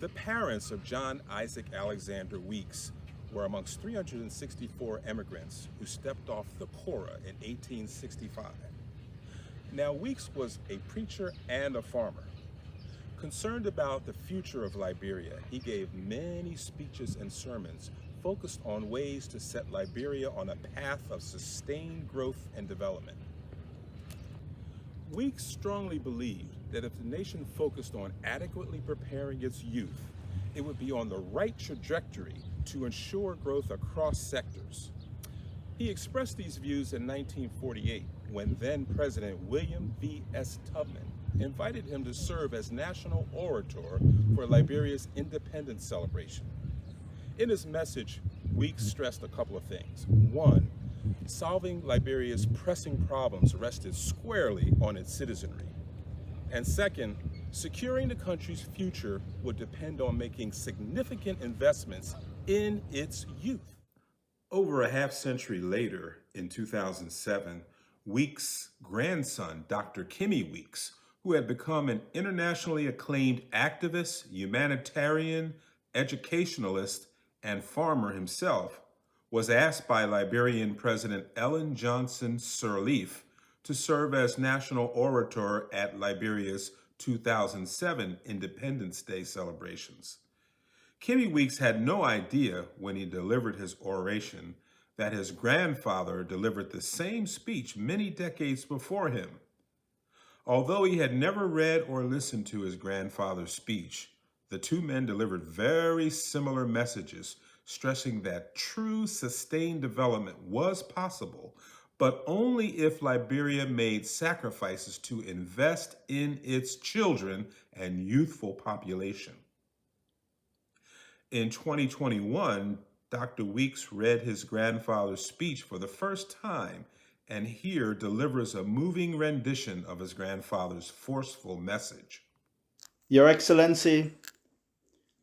The parents of John Isaac Alexander Weeks were amongst 364 immigrants who stepped off the Cora in 1865. Now, Weeks was a preacher and a farmer. Concerned about the future of Liberia, he gave many speeches and sermons focused on ways to set Liberia on a path of sustained growth and development. Weeks strongly believed that if the nation focused on adequately preparing its youth, it would be on the right trajectory to ensure growth across sectors. He expressed these views in 1948 when then President William V. S. Tubman invited him to serve as national orator for Liberia's independence celebration. In his message, Weeks stressed a couple of things. One, solving Liberia's pressing problems rested squarely on its citizenry. And second, securing the country's future would depend on making significant investments in its youth. Over a half century later, in 2007, Weeks' grandson, Dr. Kimmie Weeks, who had become an internationally acclaimed activist, humanitarian, educationalist, and farmer himself, was asked by Liberian President Ellen Johnson Sirleaf to serve as national orator at Liberia's 2007 Independence Day celebrations. Kimmie Weeks had no idea when he delivered his oration that his grandfather delivered the same speech many decades before him. Although he had never read or listened to his grandfather's speech, the two men delivered very similar messages, stressing that true sustained development was possible, but only if Liberia made sacrifices to invest in its children and youthful population. In 2021, Dr. Weeks read his grandfather's speech for the first time and here delivers a moving rendition of his grandfather's forceful message. Your Excellency,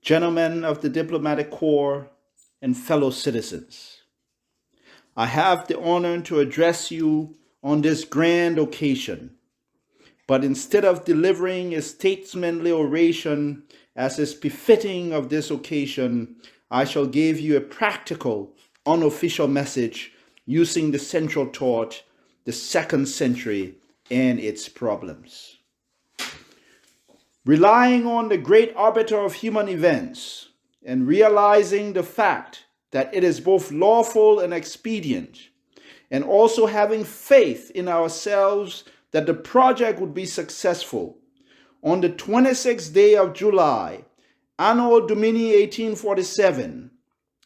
gentlemen of the Diplomatic Corps, and fellow citizens, I have the honor to address you on this grand occasion. But instead of delivering a statesmanly oration as is befitting of this occasion, I shall give you a practical, unofficial message using the central thought, the second century and its problems. Relying on the great arbiter of human events and realizing the fact that it is both lawful and expedient, and also having faith in ourselves that the project would be successful, on the 26th day of July, Anno Domini 1847,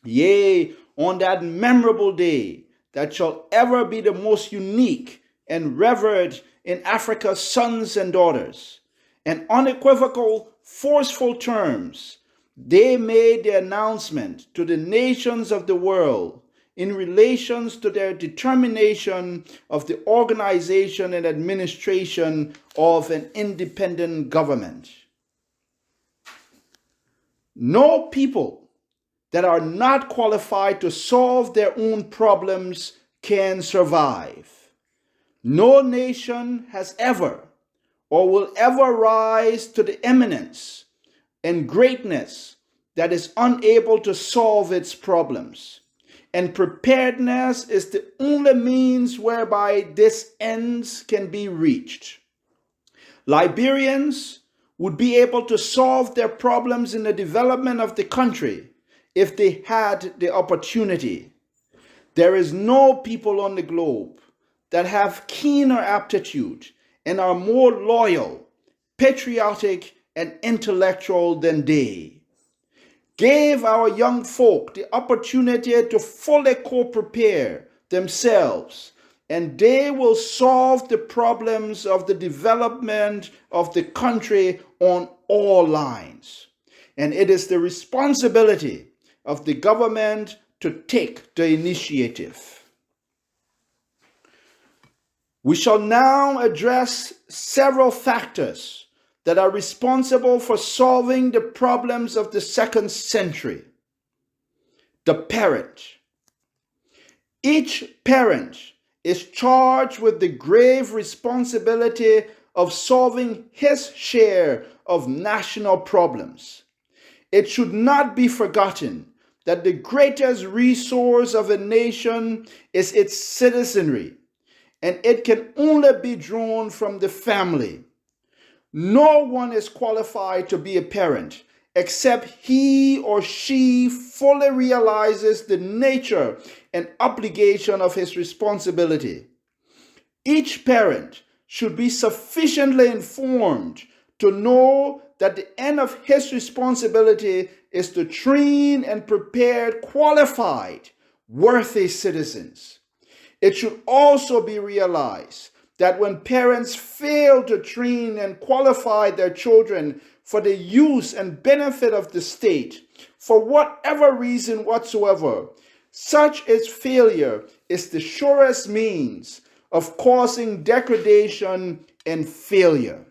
yea, on that memorable day that shall ever be the most unique and revered in Africa's sons and daughters, in unequivocal, forceful terms, they made the announcement to the nations of the world in relations to their determination of the organization and administration of an independent government. No people that are not qualified to solve their own problems can survive. No nation has ever or will ever rise to the eminence and greatness that is unable to solve its problems. And preparedness is the only means whereby this ends can be reached. Liberians would be able to solve their problems in the development of the country if they had the opportunity. There is no people on the globe that have keener aptitude and are more loyal, patriotic, and intellectual than they. Gave our young folk the opportunity to fully co-prepare themselves, and they will solve the problems of the development of the country on all lines. And it is the responsibility of the government to take the initiative. We shall now address several factors that are responsible for solving the problems of the second century. The parent. Each parent is charged with the grave responsibility of solving his share of national problems. It should not be forgotten that the greatest resource of a nation is its citizenry, and it can only be drawn from the family. No one is qualified to be a parent except he or she fully realizes the nature and obligation of his responsibility. Each parent should be sufficiently informed to know that the end of his responsibility is to train and prepare qualified, worthy citizens. It should also be realized that when parents fail to train and qualify their children for the use and benefit of the state, for whatever reason whatsoever, such its failure is the surest means of causing degradation and failure.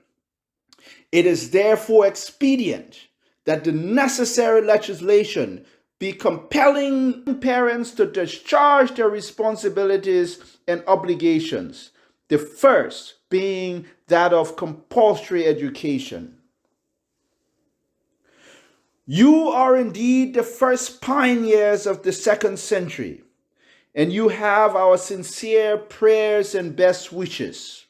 It is therefore expedient that the necessary legislation be compelling parents to discharge their responsibilities and obligations, the first being that of compulsory education. You are indeed the first pioneers of the second century, and you have our sincere prayers and best wishes.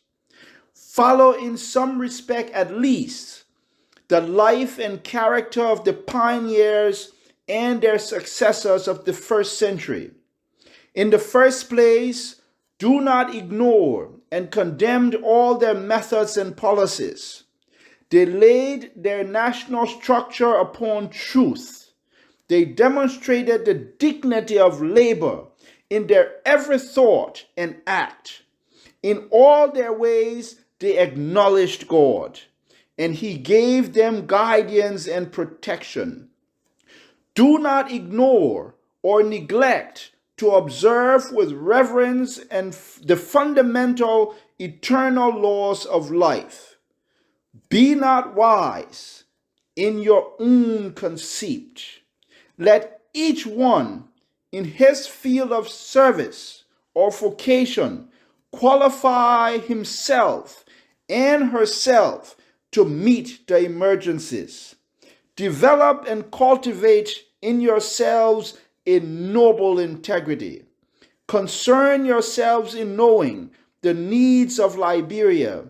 Follow in some respect at least the life and character of the pioneers and their successors of the first century. In the first place, do not ignore and condemn all their methods and policies. They laid their national structure upon truth. They demonstrated the dignity of labor in their every thought and act. In all their ways, they acknowledged God, and He gave them guidance and protection. Do not ignore or neglect to observe with reverence and the fundamental eternal laws of life. Be not wise in your own conceit. Let each one in his field of service or vocation qualify himself and herself to meet the emergencies. Develop and cultivate in yourselves a noble integrity. Concern yourselves in knowing the needs of Liberia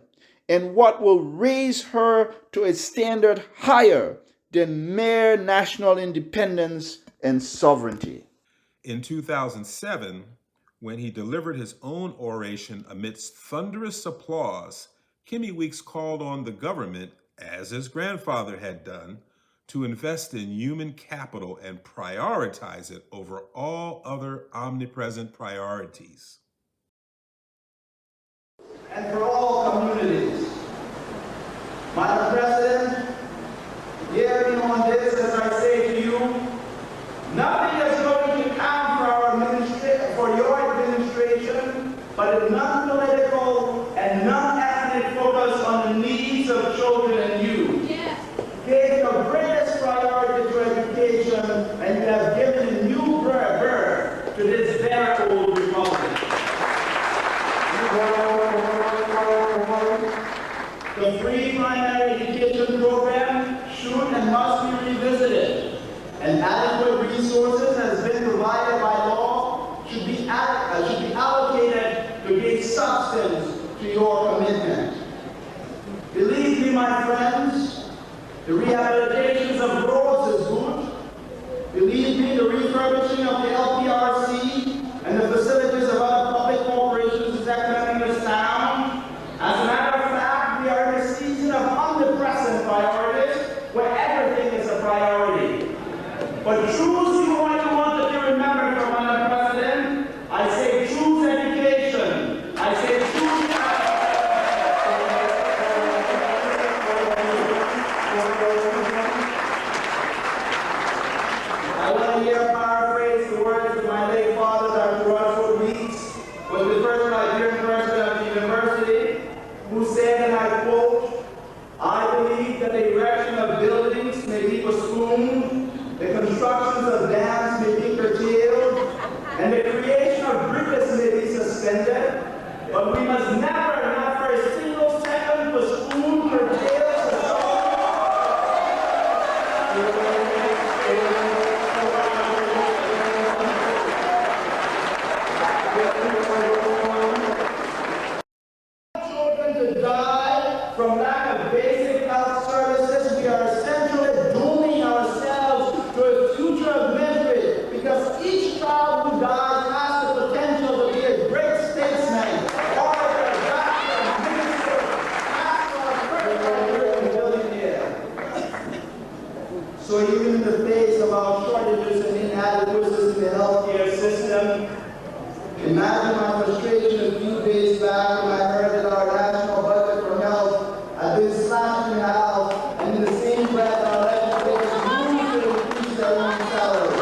and what will raise her to a standard higher than mere national independence and sovereignty. In 2007, when he delivered his own oration amidst thunderous applause, Kimmie Weeks called on the government, as his grandfather had done, to invest in human capital and prioritize it over all other omnipresent priorities. And for all communities. Madam President, hear me on this as I say to you, nothing is going to come for your administration, but a non-political and non-ethnic focus on the needs of children and youth. Yes. Gave the greatest priority to education, and you have given a new birth to this very old republic. The free primary education program should and must be revisited, and adequate resources has been provided by law should be allocated to give substance to your commitment. Believe me, my friends, the rehabilitations of roads is good. Believe me, the refurbishing of the LPRC and the facilities of other public corporations is economically sound. As a matter of fact, we are in a season of omnipresent priorities where everything is a priority. But choose you what you want to be remembered for, Madam President. I say choose education. I say choose I want to here paraphrase the words of my late father, Dr. Isaac Weeks, was the first Liberian president of the university, who said, and I quote, "I believe that the erection of buildings may be postponed, the constructions of dams may be curtailed, and the creation of bridges may be suspended, but we must never, not for a single second, postpone, curtail, suspend." Children to die from lack of basic health services, we are essentially dooming ourselves to a future of misery, because each child who dies has the potential to be a great statesman, orator, doctor, minister, pastor, and billionaire. So even in the face of our shortages and inadequacies in the healthcare system, imagine my frustration a few days back when I heard that our national budget for health had been slashed in half, and in the same breath our legislators moved to increase their own salaries.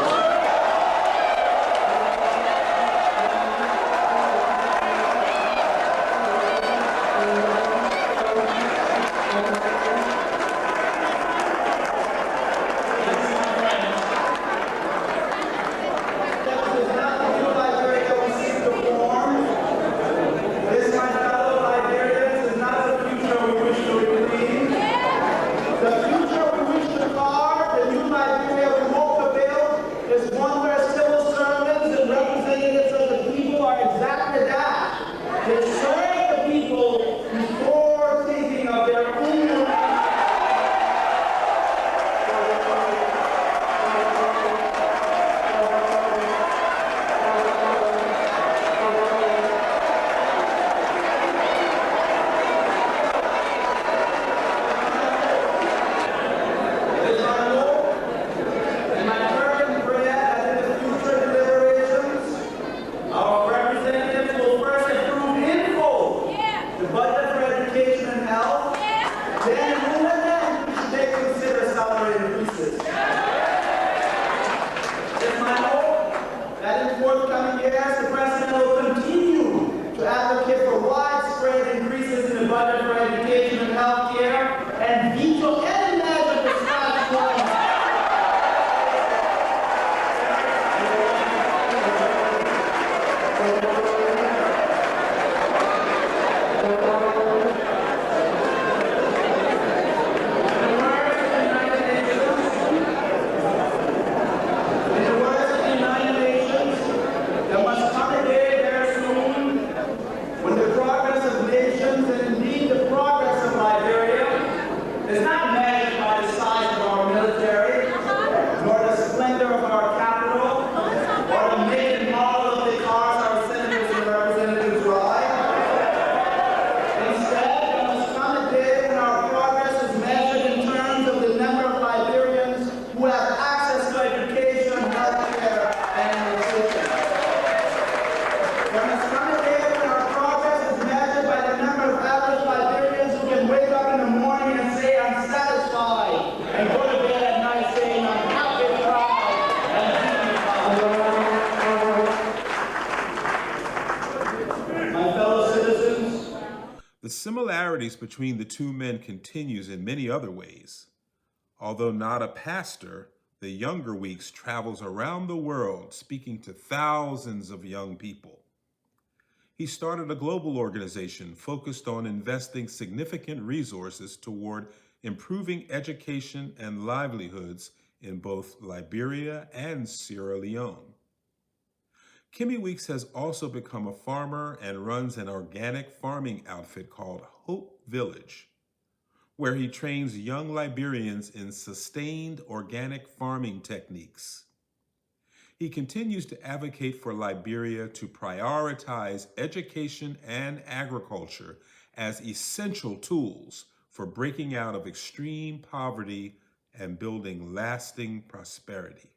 The similarities between the two men continues in many other ways. Although not a pastor, the younger Weeks travels around the world speaking to thousands of young people. He started a global organization focused on investing significant resources toward improving education and livelihoods in both Liberia and Sierra Leone. Kimmie Weeks has also become a farmer and runs an organic farming outfit called Hope Village, where he trains young Liberians in sustained organic farming techniques. He continues to advocate for Liberia to prioritize education and agriculture as essential tools for breaking out of extreme poverty and building lasting prosperity.